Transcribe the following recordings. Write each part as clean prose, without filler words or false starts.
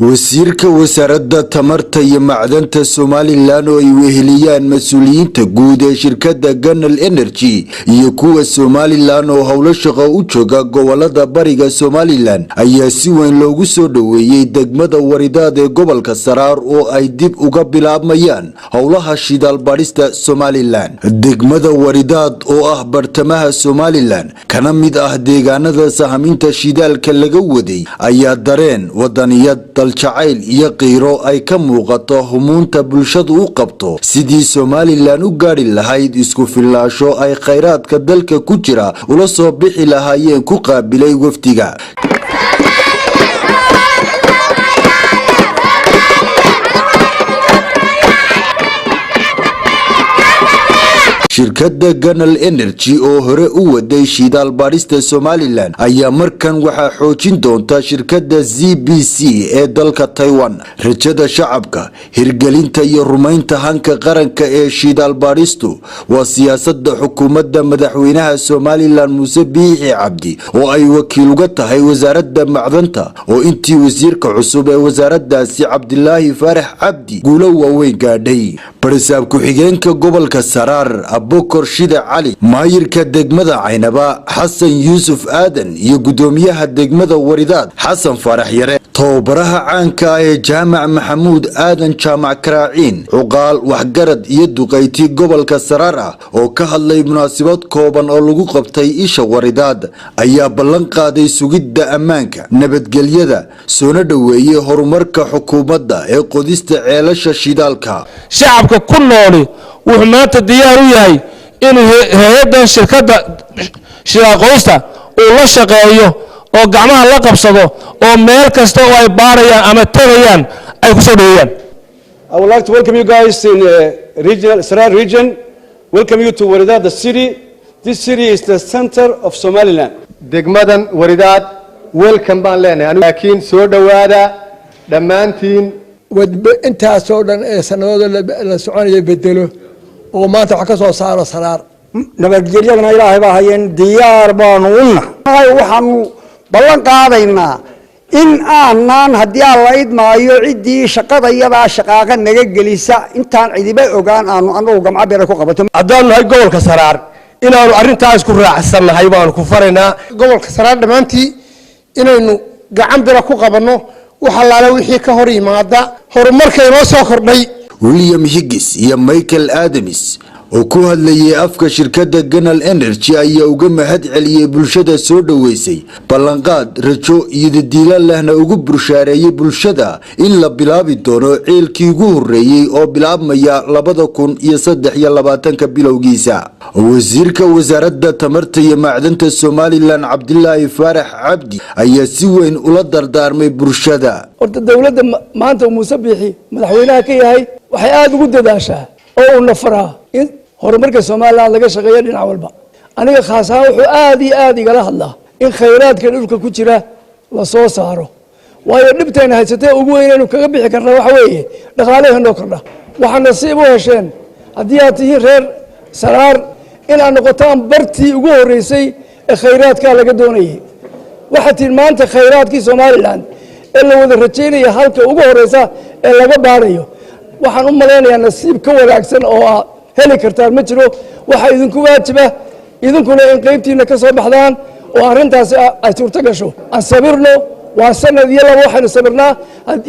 wasiirka wasaaradda tamarta iyo macdanta Somaliland oo ay weheliyaan mas'uuliyiinta guud ee shirkadda Ganal Energy iyo kuwa Somaliland oo howlo shaqo u jooga gobolada bariga Somaliland ayaa si weyn loogu soo dhaweeyay degmada Waridaad ee gobolka Saraar oo ay dib uga bilaabmayaan howlaha shidaal baadhista Somaliland. Degmada Waridaad oo ah bartamaha Somaliland kana mid ah deegaanada sahaminta shidaalka laga waday ayaa dareen wadaniyad jacayl iyo qiiro ay ka muuqato humuunta bulshadu u qabto sidii Somaliland u gaari lahayd isku filaasho ay khayraadka dalka ku jira ula soo bixi lahaayeen ku qaabilay wafdiga. shirkadda Ganal Energy oo hore u waday shidaal baadhista Somaliland ayaa markan waxa xoojin doonta shirkadda ZBC ee dalka Taiwan. rajada shacabka hirgelinta iyo rumaynta hanka qaranka ee shidaal baadhistu waa siyaasadda xukuumadda madaxweynaha Somaliland Muuse Biixi Cabdi oo ay wakiil uga tahay wasaaradda macdanta oo intii wasiirka cusub ee wasaaraddaasi Cabdilaahi Faarax Cabdi guulo waaweyn gaadhay. barisaab ku-xigeenka gobolka Saraar Bokor Shida Cali maayirka degmada Caynaba Xasan Yuusuf Aadan iyo gudoomiyaha degmada Waridaad Xasan Faarax Yare tababaraha caanka ah ee Jaamac Maxamuud Aadan Jaamac Karaaciin cuqaal waxgarad iyo duqayti gobolka Saraar ah oo ka hadlay munaasabad kooban oo lagu qabtay isha Waridaad ayaa ballan qaaday sugidda ammaanka nabadgelyada soona dhaweeyay horumarka xukuumadda ee qodista ceelasha shidaalka. shacabka ku nool wuxuu maanta diyaar u yahay in hay'addan shirkadda shidaal qodista uu la shaqeeyo oo gacmaha la qabsado oo meel kasta oo ay baarayaan ama tagayaan ay ku soo dhaweeyaan. I would like to welcome you guys in regional Saraar region. Welcome you to Waridaad, the city. This city is the center of Somaliland. degmadan Waridaad welcome baan leenahay laakiin soo dhawaada dhamaantiin intaas oo dhan ee sanadooda la soconaya bedelo oo maanta wax ka soo saaro Saraar nabadgelyadana Ilaahay baa hayeen diyaar baanu unahay waxaanu ballan qaadaynaa in aanan haddii la idmaayo cidii shaqada iyada shaqaaqa naga gelisa intaan cidiba ogaan aanu anagu gamca beer ku qabato haddaan nahay gobolka Saraar inaanu arrintaas ku raacsanahay baan ku faraynaa gobolka Saraar dhamaantii inaynu gacan beer ku qabanno waxa la wixii ka hor yimaada horumarkay noo soo kordhay. William Higgins iyo Michael Adams oo ku hadlayay afka shirkadda Ganal Energy ayaa uga mahad celiyay bulshada soo dhaweysay ballanqaad rajo iyo diilaan lehna ugu bulshaareeyay bulshada in la bilaabi doono ceelkii ugu horeeyay oo bilaabmaya 2023 bilowgiisa. wasiirka wasaaradda tamarta iyo macdanta Somaliland Cabdilaahi Faarax Cabdi ayaa si weyn ula dardaarmay bulshada. horta dawladda maanta Muuse Biixi madaxweynaha ka yahay waxay aad ugu dadaashaa oo uu nafaraa in horumarka Somaliland laga shaqeeyo dhinac walba. aniga khaas ahaan wuxuu aad iyo aad igala hadlaa in khayraadka dhulka ku jira la soo saaro waayo dhibteena haysatay ugu weyn inuu kaga bixi karna waxa weeye dhaqaalaheena oo kordha. waxaan nasiib u hesheen haddii aad tihiin reer Saraar in aan noqotaan bartii ugu horeysay ee khayraadka laga doonayay. waxaad tihiin maanta khayraadkii Somaliland ee la wada rajeynaya halka ugu horeysa ee laga baarayo. waxaan u maleynayaa nasiib ka wanaagsan oo heli kartaan ma jiro. waxa idinku waajiba idinkuna in qaybtiina ka soo baxdaan oo arrintaas ay suurto gasho. aan sabirno waa sanad iyo laba waxaynu sabirnaa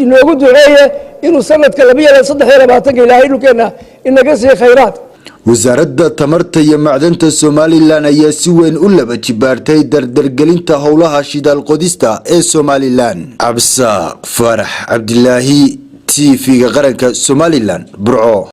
inoogu duceeye inuu sanadka 2023 Ilaahay dhulkeena inaga sii khayraad. wasaaradda tamarta iyo macdanta Somaliland ayaa si weyn u laba jibaartay dardargelinta howlaha shidaal qodista ee Somaliland. Absa Faarax Cabdilaahi TV qaranka Somaliland Burco.